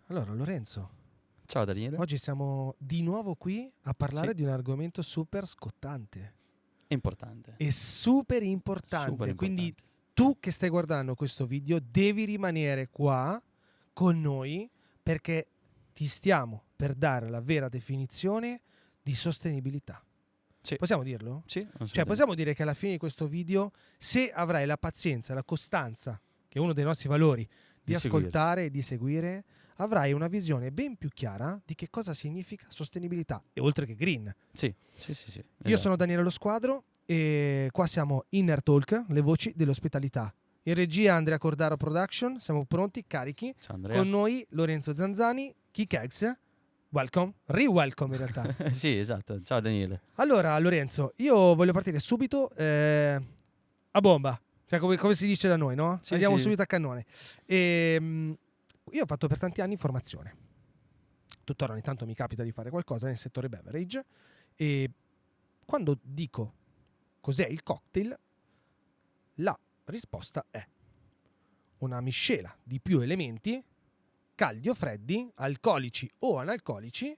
Allora, Lorenzo, Ciao Daniele. oggi siamo di nuovo qui a parlare Sì, di un argomento super scottante è importante, e super super importante. Quindi importante. tu che stai guardando questo video devi rimanere qua con noi perché ti stiamo per dare la vera definizione di sostenibilità. Sì, Possiamo dirlo? sì, Cioè, assolutamente. possiamo dire che alla fine di questo video, se avrai la pazienza, la costanza, che è uno dei nostri valori, di Di seguirci. ascoltare e di seguire, avrai una visione ben più chiara di che cosa significa sostenibilità e oltre che green. Sì, sì, sì, sì, Io sono esatto. Daniele Lo Squadro e qua siamo Inner Talk, le voci dell'ospitalità. In regia Andrea Cordaro Production, siamo pronti, carichi. Ciao Con Andrea. noi Lorenzo Zanzani, Kikex. Welcome, re-welcome in realtà. Sì, esatto. Ciao Daniele. Allora, Lorenzo, io voglio partire subito a bomba, cioè come si dice da noi, no? Sì, Andiamo sì, subito a cannone. Io ho fatto per tanti anni formazione. Tuttora ogni tanto mi capita di fare qualcosa nel settore beverage e quando dico cos'è il cocktail, la risposta è una miscela di più elementi, caldi o freddi, alcolici o analcolici,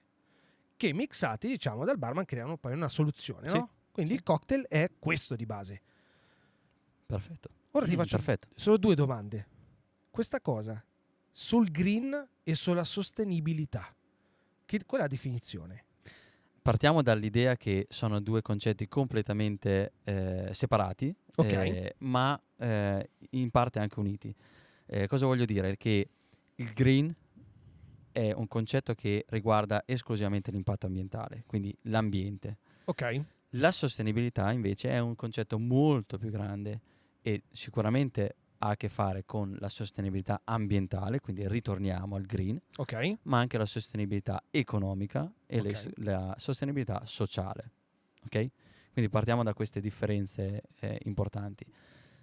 che mixati, diciamo, dal barman creano poi una soluzione, sì, no? Quindi sì, il cocktail è questo di base. perfetto. Ora ti faccio Perfetto. solo due domande. Questa cosa sul green e sulla sostenibilità, qual è la definizione? Partiamo dall'idea che sono due concetti completamente separati, Ok, ma in parte anche uniti. Cosa voglio dire? Che il green è un concetto che riguarda esclusivamente l'impatto ambientale, quindi l'ambiente. ok, La sostenibilità invece è un concetto molto più grande e sicuramente ha a che fare con la sostenibilità ambientale, quindi ritorniamo al green, ok, ma anche la sostenibilità economica e ok. la sostenibilità sociale. Ok? Quindi partiamo da queste differenze importanti.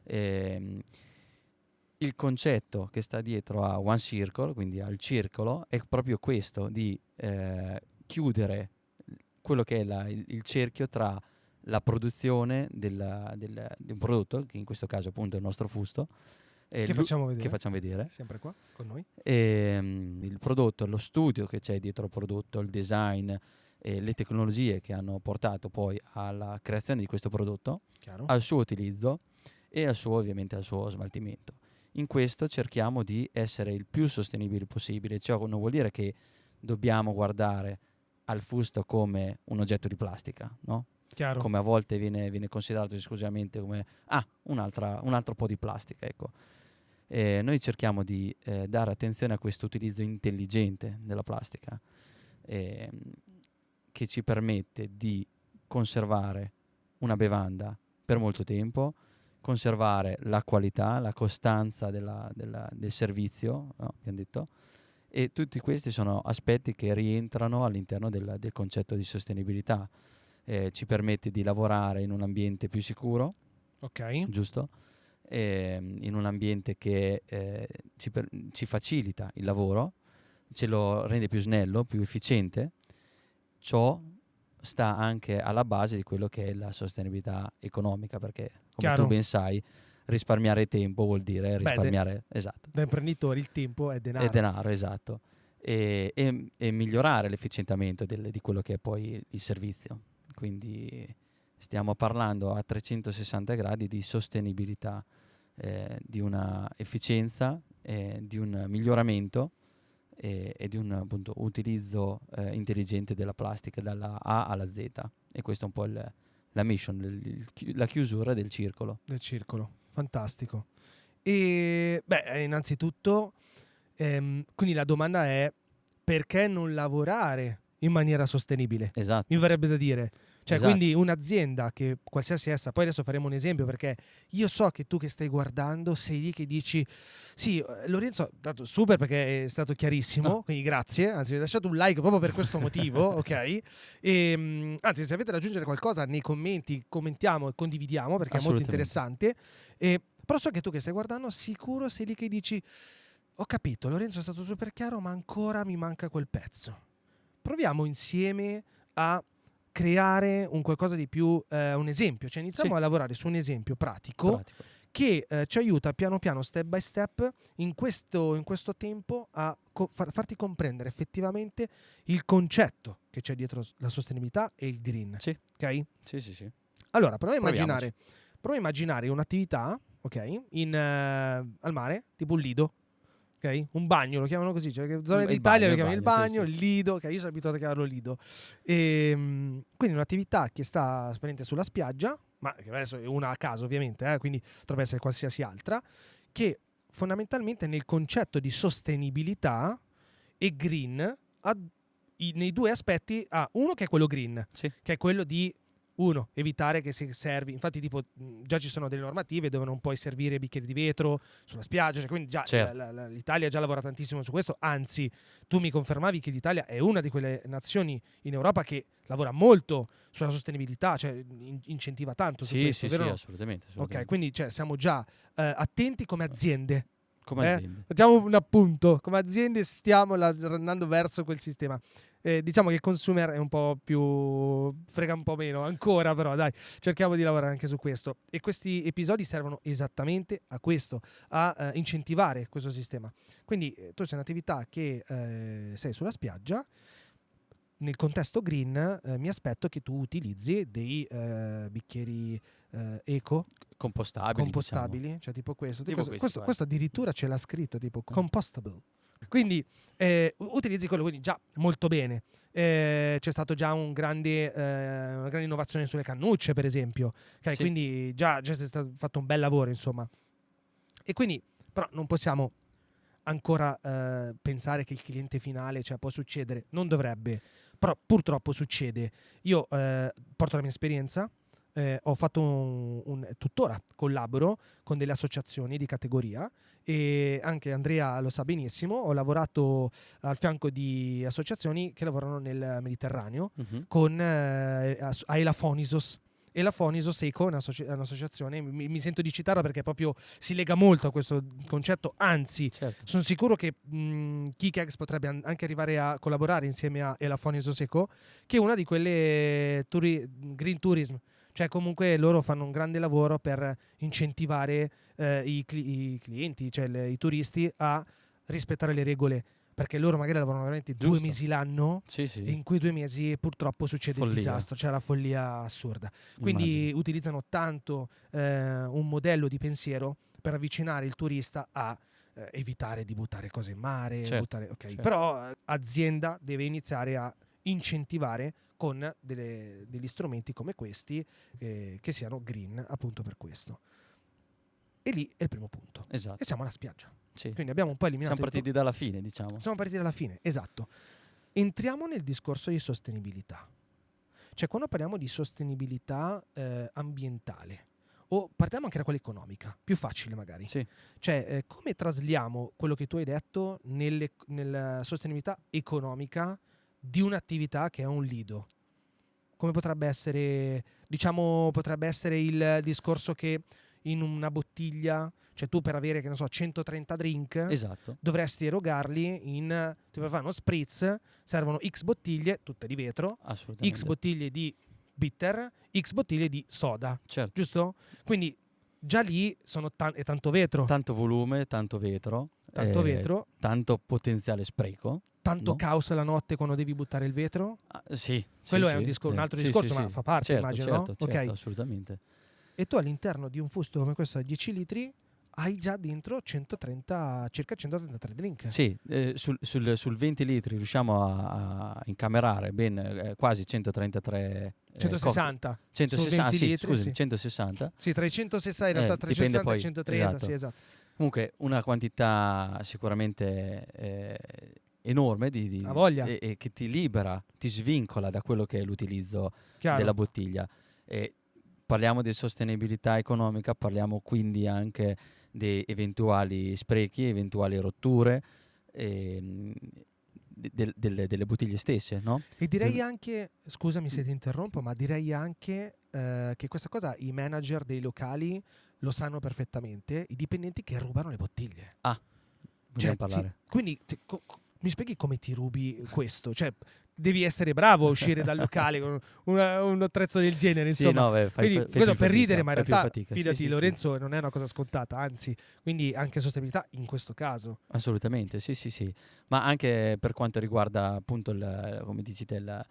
Ehm, il concetto che sta dietro a One Circle, quindi al circolo, è proprio questo di chiudere quello che è il cerchio tra la produzione di un prodotto, che in questo caso appunto è il nostro fusto, Che facciamo che vedere? facciamo vedere, Sempre qua con noi. e, il prodotto, lo studio che c'è dietro il prodotto, il design e le tecnologie che hanno portato poi alla creazione di questo prodotto, Chiaro? al suo utilizzo e ovviamente al suo smaltimento. In questo cerchiamo di essere il più sostenibili possibile, ciò non vuol dire che dobbiamo guardare al fusto come un oggetto di plastica, no? Chiaro. Come a volte viene considerato esclusivamente come un altro po' di plastica, ecco. Noi cerchiamo di dare attenzione a questo utilizzo intelligente della plastica, ehm, che ci permette di conservare una bevanda per molto tempo, conservare la qualità, la costanza del servizio, no, abbiamo detto, e tutti questi sono aspetti che rientrano all'interno del concetto di sostenibilità. Ci permette di lavorare in un ambiente più sicuro, Ok. giusto? In un ambiente che ci facilita il lavoro, ce lo rende più snello, più efficiente. Ciò sta anche alla base di quello che è la sostenibilità economica, perché come tu Chiaro. ben sai, risparmiare tempo vuol dire Beh, risparmiare, esatto, da imprenditore il tempo è è denaro. denaro, esatto, e migliorare l'efficientamento di quello che è poi il servizio. Quindi stiamo parlando a 360 gradi di sostenibilità, di una efficienza, di un miglioramento e di un appunto utilizzo intelligente della plastica dalla A alla Z. E questa è un po' la mission, la chiusura del circolo. Del circolo. Fantastico. E beh, innanzitutto, quindi la domanda è perché non lavorare in maniera sostenibile? Mi Esatto, verrebbe da dire. Cioè, quindi esatto. un'azienda che qualsiasi essa, poi adesso faremo un esempio perché io so che tu che stai guardando sei lì che dici sì, Lorenzo, tanto super perché è stato chiarissimo, quindi grazie, anzi mi hai lasciato un like proprio per questo motivo, ok? E, anzi, se avete da aggiungere qualcosa nei commenti, commentiamo e condividiamo perché è molto Assolutamente. interessante. Però so che tu che stai guardando sicuro sei lì che dici ho capito, Lorenzo è stato super chiaro, ma ancora mi manca quel pezzo. Proviamo insieme a creare un qualcosa di più, un esempio, cioè iniziamo Sì, a lavorare su un esempio pratico pratico. che ci aiuta piano piano, step by step, in questo tempo a farti comprendere effettivamente il concetto che c'è dietro la sostenibilità e il green. Sì. Ok? Sì. Allora, prova a Proviamoci. immaginare un'attività, ok, al mare, tipo un lido. Ok? Un bagno, lo chiamano così, cioè zone d'Italia lo chiamano il bagno, sì. il lido, ok, io sono abituato a chiamarlo lido. Quindi un'attività che sta praticamente sulla spiaggia, ma che adesso è una a caso ovviamente, quindi potrebbe essere qualsiasi altra, che fondamentalmente nel concetto di sostenibilità e green nei due aspetti ha uno che è quello green, Sì. che è quello di evitare che si servi. Infatti, tipo, già ci sono delle normative dove non puoi servire bicchieri di vetro sulla spiaggia. Cioè, quindi già Certo. l'Italia già lavora tantissimo su questo. Anzi, tu mi confermavi che l'Italia è una di quelle nazioni in Europa che lavora molto sulla sostenibilità, cioè incentiva tanto su questo, vero? Sì, No? assolutamente. Ok, quindi siamo già attenti come aziende. Come aziende. Facciamo un appunto, come aziende stiamo andando verso quel sistema. Diciamo che il consumer è un po' più frega un po' meno ancora, però dai, cerchiamo di lavorare anche su questo, e questi episodi servono esattamente a questo, a incentivare questo sistema. Quindi tu sei un'attività che sei sulla spiaggia. Nel contesto green mi aspetto che tu utilizzi dei bicchieri eco Compostabili. cioè tipo questo. Tipo questi qua. Questo addirittura ce l'ha scritto, tipo compostable. Quindi utilizzi quello, quindi già molto bene. C'è stato già una grande innovazione sulle cannucce, per esempio. Okay? Sì. Quindi già è stato fatto un bel lavoro, insomma. E quindi, però, non possiamo ancora pensare che il cliente finale, cioè può succedere, non dovrebbe, però purtroppo succede. Io porto la mia esperienza. Ho fatto tuttora collaboro con delle associazioni di categoria, e anche Andrea lo sa benissimo. Ho lavorato al fianco di associazioni che lavorano nel Mediterraneo con Aela Fonisos. E la Fonisos Eco è un'associazione, mi sento di citarla perché proprio si lega molto a questo concetto, anzi Certo. sono sicuro che Kikex potrebbe anche arrivare a collaborare insieme a La Fonisos Eco, che è una di quelle green tourism. Cioè comunque loro fanno un grande lavoro per incentivare i clienti, cioè i turisti, a rispettare le regole, perché loro magari lavorano veramente 2 mesi l'anno, Sì. e in quei 2 mesi purtroppo succede il disastro, cioè la follia assurda. Quindi utilizzano tanto un modello di pensiero per avvicinare il turista a evitare di buttare cose in mare, Certo. Però azienda deve iniziare a incentivare con degli strumenti come questi che siano green, appunto per questo. E lì è il primo punto. Esatto. E siamo alla spiaggia. Sì. Quindi abbiamo un po' eliminato. Siamo partiti dalla fine, diciamo. Siamo partiti dalla fine, esatto. Entriamo nel discorso di sostenibilità. Cioè, quando parliamo di sostenibilità ambientale, o partiamo anche da quella economica, più facile magari. Sì. Cioè, come trasliamo quello che tu hai detto nella sostenibilità economica di un'attività che è un lido? Come potrebbe essere, diciamo, potrebbe essere il discorso che in una bottiglia, cioè tu per avere, che ne so, 130 drink, Esatto. dovresti erogarli ti per fare uno spritz, servono X bottiglie, tutte di vetro, Assolutamente. X bottiglie di bitter, X bottiglie di soda, certo. Giusto? Quindi già lì è tanto vetro. Tanto volume, tanto vetro. Tanto potenziale spreco. Tanto caos la notte quando devi buttare il vetro. Sì. Quello è un altro discorso, ma fa parte, certo, immagino, certo, no? certo, Ok. assolutamente. E tu all'interno di un fusto come questo da 10 litri hai già dentro circa 133 drink. Sì, sul 20 litri riusciamo a incamerare ben quasi 133 160. 160, sì, litri, scusami, sì. 160. Sì, tra i 160 in realtà, tra i 160 e i 130, esatto. sì, esatto. Comunque una quantità sicuramente enorme A voglia. e che ti libera, ti svincola da quello che è l'utilizzo Chiaro. della bottiglia. E parliamo di sostenibilità economica, parliamo quindi anche di eventuali sprechi, eventuali rotture delle bottiglie stesse, no? E direi anche, scusami se ti interrompo, ma direi anche che questa cosa i manager dei locali lo sanno perfettamente, i dipendenti che rubano le bottiglie. Vogliamo parlare. Quindi Mi spieghi come ti rubi questo? Cioè, devi essere bravo a uscire dal locale con un attrezzo del genere, Sì, insomma. no, beh, Quindi fai quello più per fatica, ridere, ma in fai più realtà, fatica. Sì, fidati, sì, sì. Lorenzo, non è una cosa scontata, anzi, quindi anche sostenibilità in questo caso. Assolutamente, sì, sì, sì. Ma anche per quanto riguarda appunto, come dici te, la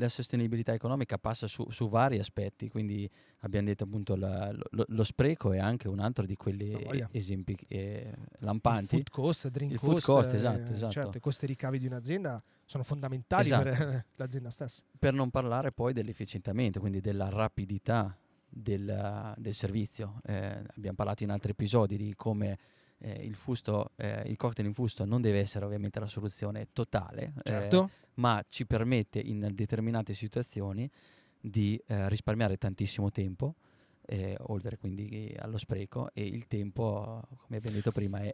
sostenibilità economica passa su vari aspetti, quindi abbiamo detto appunto lo spreco è anche un altro di Ha quelli voglia. esempi Il lampanti. food cost, drink Il food cost, cost, esatto, esatto. certo, i costi e ricavi di un'azienda sono fondamentali Esatto. per l'azienda stessa. Per non parlare poi dell'efficientamento, quindi della rapidità del servizio. Abbiamo parlato in altri episodi di come il cocktail in fusto non deve essere ovviamente la soluzione totale, Certo. ma ci permette in determinate situazioni di risparmiare tantissimo tempo, oltre quindi allo spreco, e il tempo, come abbiamo detto prima, è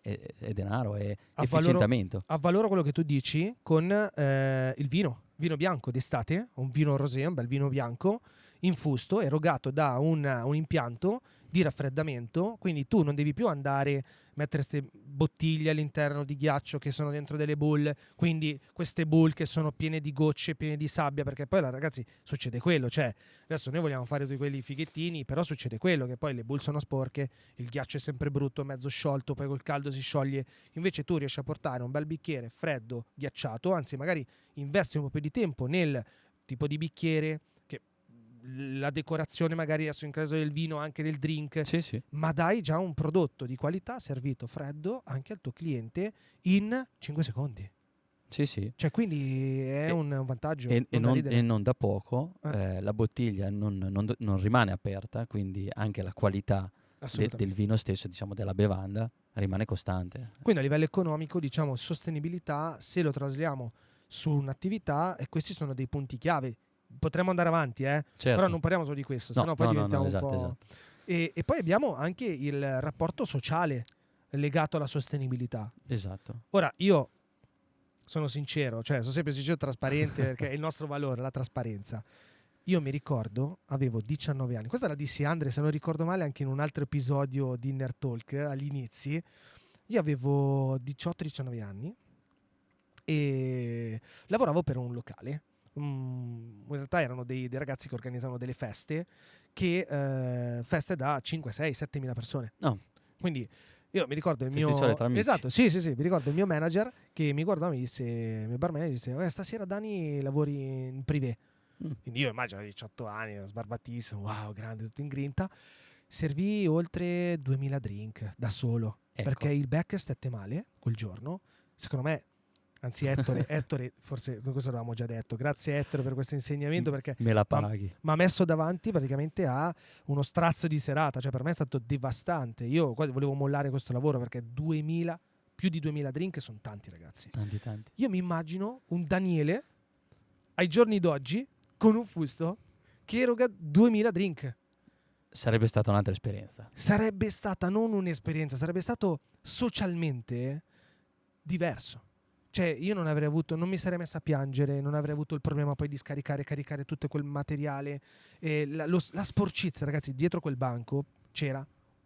denaro, è efficientamento. Avvaloro quello che tu dici con il vino bianco d'estate, un vino rosé, un bel vino bianco infusto, erogato da un impianto di raffreddamento, quindi tu non devi più andare mettere queste bottiglie all'interno di ghiaccio che sono dentro delle bowl, quindi queste bowl che sono piene di gocce, piene di sabbia, perché poi ragazzi succede quello, cioè adesso noi vogliamo fare tutti quelli fighettini, però succede quello che poi le bowl sono sporche, il ghiaccio è sempre brutto, mezzo sciolto, poi col caldo si scioglie. Invece tu riesci a portare un bel bicchiere freddo, ghiacciato, anzi magari investi un po' più di tempo nel tipo di bicchiere, che la decorazione magari adesso in caso del vino anche del drink, Sì, sì. ma dai già un prodotto di qualità servito freddo anche al tuo cliente in 5 secondi. Sì, sì. Cioè quindi è E, un vantaggio, e non da ridere. non da poco, Eh, la bottiglia non rimane aperta, quindi anche la qualità del assolutamente. vino stesso, diciamo della bevanda, rimane costante. Quindi a livello economico, diciamo, sostenibilità, se lo trasliamo su un'attività, e questi sono dei punti chiave. Potremmo andare avanti, però Certo. non parliamo solo di questo, No, sennò poi no, no, no, diventiamo un esatto, po'. esatto. E poi abbiamo anche il rapporto sociale legato alla sostenibilità. Esatto. Ora, io sono sincero, cioè sono sempre sincero e trasparente perché è il nostro valore, la trasparenza. Io mi ricordo, avevo 19 anni, questa la dissi a Andre, se non ricordo male, anche in un altro episodio di Inner Talk agli inizi. Io avevo 18-19 anni e lavoravo per un locale. In realtà erano dei ragazzi che organizzavano delle feste, feste da 5, 6, 7 mila persone. No, Quindi io mi ricordo il festicciole mio. tra amici. Esatto, sì, sì, sì, mi ricordo il mio manager che mi guardava e mi disse, il mio barman mi disse: stasera Dani lavori in privé. Mm. Quindi io immagino a 18 anni, sbarbatissimo, wow, grande, tutto in grinta. Servì oltre 2000 drink da solo, Ecco. perché il back stette male quel giorno. Secondo me, anzi Ettore, forse questo l'avevamo già detto, grazie Ettore per questo insegnamento, perché Me la mi paghi. ha messo davanti praticamente a uno strazio di serata, cioè per me è stato devastante. Io quasi volevo mollare questo lavoro perché più di 2000 drink sono tanti, ragazzi. Tanti, tanti. Io mi immagino un Daniele ai giorni d'oggi con un fusto che eroga 2000 drink. Sarebbe stata un'altra esperienza. Sarebbe stata non un'esperienza, sarebbe stato socialmente diverso. Cioè, io non mi sarei messa a piangere, non avrei avuto il problema poi di scaricare e caricare tutto quel materiale. La sporcizia, ragazzi, dietro quel banco c'era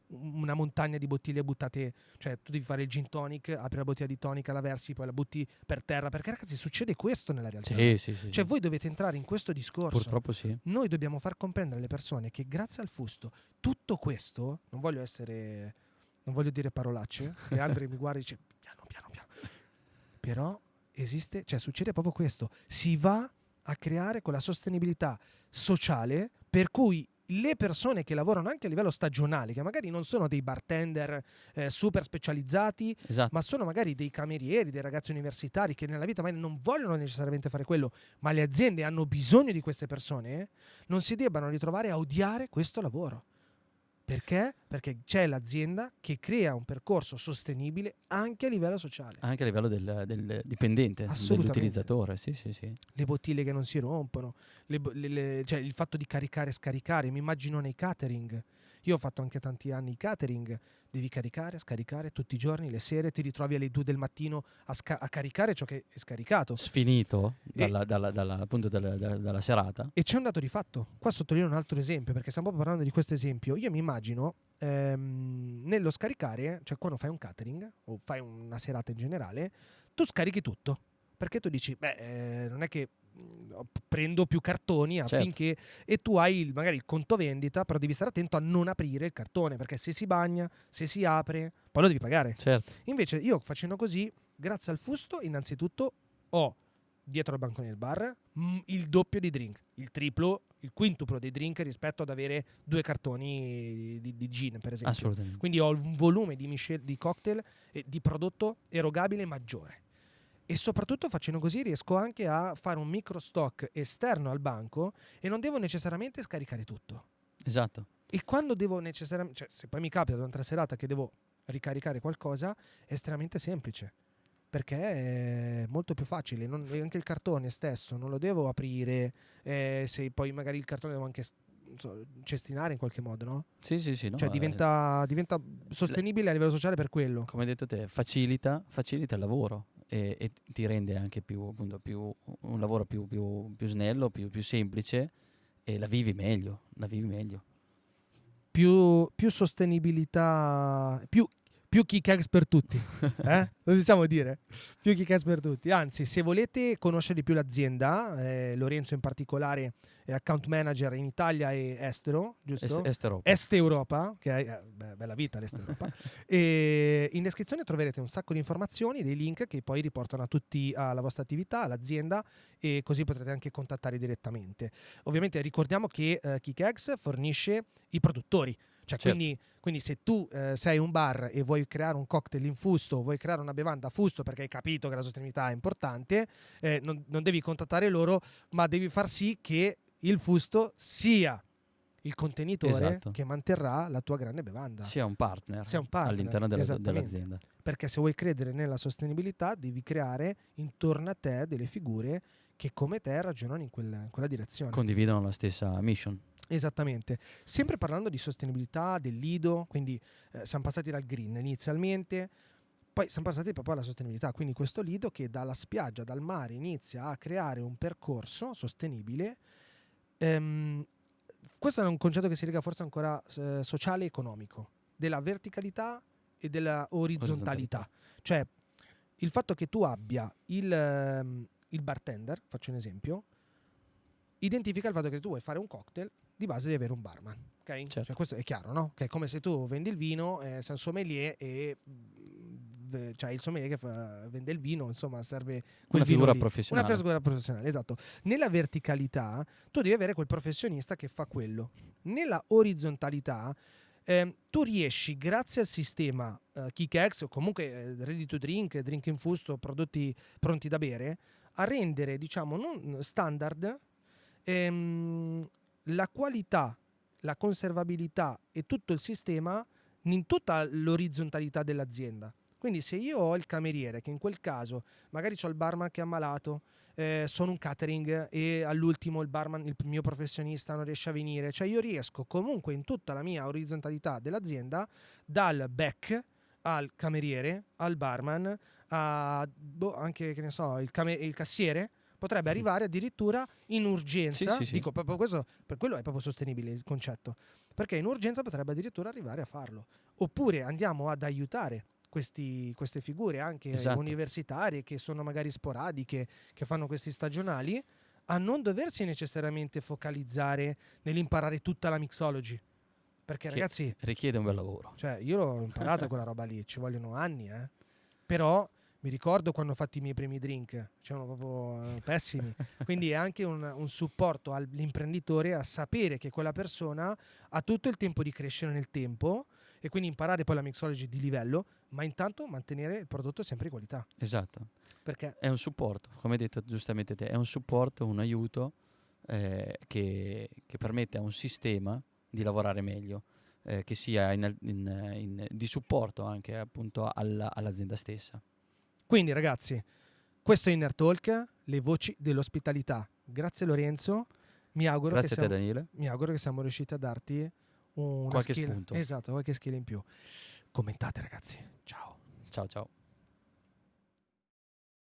una montagna di bottiglie buttate. Cioè, tu devi fare il gin tonic, apri la bottiglia di tonica, la versi, poi la butti per terra. Perché, ragazzi, succede questo nella realtà. Sì, sì, sì. Cioè, sì. voi dovete entrare in questo discorso. Purtroppo sì. Noi dobbiamo far comprendere alle persone che grazie al fusto, tutto questo, non voglio dire parolacce, che Andre mi guarda e dice piano, piano, piano. Però esiste, cioè succede proprio questo. Si va a creare quella sostenibilità sociale per cui le persone che lavorano anche a livello stagionale, che magari non sono dei bartender super specializzati, Esatto. ma sono magari dei camerieri, dei ragazzi universitari che nella vita magari non vogliono necessariamente fare quello, ma le aziende hanno bisogno di queste persone, non si debbano ritrovare a odiare questo lavoro. Perché? Perché c'è l'azienda che crea un percorso sostenibile anche a livello sociale. Anche a livello del dipendente, Assolutamente. dell'utilizzatore. Sì, sì, sì. Le bottiglie che non si rompono, cioè il fatto di caricare e scaricare. Mi immagino nei catering. Io ho fatto anche tanti anni i catering. Devi caricare, scaricare tutti i giorni, le sere ti ritrovi alle 2 del mattino a caricare ciò che è scaricato. Sfinito appunto dalla serata. E c'è un dato di fatto. Qua sottolineo un altro esempio, perché stiamo proprio parlando di questo esempio. Io mi immagino nello scaricare, cioè quando fai un catering o fai una serata in generale, tu scarichi tutto, perché tu dici, non è che prendo più cartoni affinché e tu hai magari il conto vendita, però devi stare attento a non aprire il cartone, perché se si bagna, se si apre, poi lo devi pagare. Certo. Invece io facendo così, grazie al fusto, innanzitutto ho dietro al bancone del bar il doppio di drink, il triplo, il quintuplo dei drink rispetto ad avere 2 cartoni di gin, per esempio. Assolutamente. Quindi ho un volume di cocktail e di prodotto erogabile maggiore. E soprattutto facendo così riesco anche a fare un micro stock esterno al banco e non devo necessariamente scaricare tutto. Esatto. E quando devo necessariamente, cioè se poi mi capita durante la serata che devo ricaricare qualcosa, è estremamente semplice, perché è molto più facile. Anche il cartone stesso non lo devo aprire, se poi magari il cartone devo anche cestinare in qualche modo, no? Sì, no, Cioè diventa sostenibile a livello sociale per quello. come hai detto te, facilita il lavoro e ti rende anche più, appunto, un lavoro più snello, più semplice, e la vivi meglio. Più sostenibilità, più kick eggs per tutti, lo possiamo dire? Più kick eggs per tutti. Anzi, se volete conoscere di più l'azienda, Lorenzo in particolare è account manager in Italia e estero, giusto? Est Europa, che è bella vita l'Est Europa. E in descrizione troverete un sacco di informazioni, dei link che poi riportano a tutti alla vostra attività, all'azienda, e così potrete anche contattare direttamente. Ovviamente ricordiamo che Kick Eggs fornisce i produttori. Cioè, certo. quindi se tu sei un bar e vuoi creare un cocktail in fusto, vuoi creare una bevanda a fusto perché hai capito che la sostenibilità è importante, non devi contattare loro, ma devi far sì che il fusto sia il contenitore che manterrà la tua grande bevanda. Sia un partner all'interno dell'azienda. Perché se vuoi credere nella sostenibilità devi creare intorno a te delle figure che come te ragionano in quella direzione. Condividono la stessa mission. Esattamente. Sempre parlando di sostenibilità, del lido, quindi siamo passati dal green inizialmente, poi siamo passati proprio alla sostenibilità, quindi questo lido che dalla spiaggia, dal mare, inizia a creare un percorso sostenibile. Questo è un concetto che si lega forse ancora sociale e economico, della verticalità e della orizzontalità. Cioè, il fatto che tu abbia il bartender, faccio un esempio, identifica il fatto che tu vuoi fare un cocktail, di base devi avere un barman, ok? Certo. Cioè, questo è chiaro, no? Che è come se tu vendi il vino, sei un sommelier e cioè il sommelier che vende il vino, insomma, serve una figura lì. professionale. Una figura professionale, esatto. Nella verticalità tu devi avere quel professionista che fa quello. Nella orizzontalità tu riesci, grazie al sistema KickX o comunque ready to drink, drink in fusto, prodotti pronti da bere, a rendere, diciamo, non standard la qualità, la conservabilità e tutto il sistema in tutta l'orizzontalità dell'azienda. Quindi se io ho il cameriere, che in quel caso magari ho il barman che è ammalato, sono un catering e all'ultimo il barman, il mio professionista non riesce a venire, cioè io riesco comunque in tutta la mia orizzontalità dell'azienda, dal back al cameriere, al barman, anche che ne so, il cassiere, potrebbe arrivare addirittura in urgenza. Sì. Dico proprio questo, per quello è proprio sostenibile il concetto, perché in urgenza potrebbe addirittura arrivare a farlo. Oppure andiamo ad aiutare queste figure anche universitarie che sono magari sporadiche, che fanno questi stagionali, a non doversi necessariamente focalizzare nell'imparare tutta la mixology, perché ragazzi richiede un bel lavoro. Cioè io l'ho imparata quella roba lì, ci vogliono anni, però mi ricordo quando ho fatto i miei primi drink, c'erano proprio pessimi. Quindi è anche un supporto all'imprenditore a sapere che quella persona ha tutto il tempo di crescere nel tempo e quindi imparare poi la mixology di livello, ma intanto mantenere il prodotto sempre di qualità. Esatto. Perché è un supporto, come hai detto giustamente te, è un supporto, un aiuto che permette a un sistema di lavorare meglio, che sia di supporto anche appunto all'azienda stessa. Quindi ragazzi, questo è Inner Talk, le voci dell'ospitalità. Grazie Lorenzo, Grazie a te Daniele. Mi auguro che siamo riusciti a darti qualche skill. Spunto. Esatto, qualche skill in più. Commentate ragazzi, ciao. Ciao.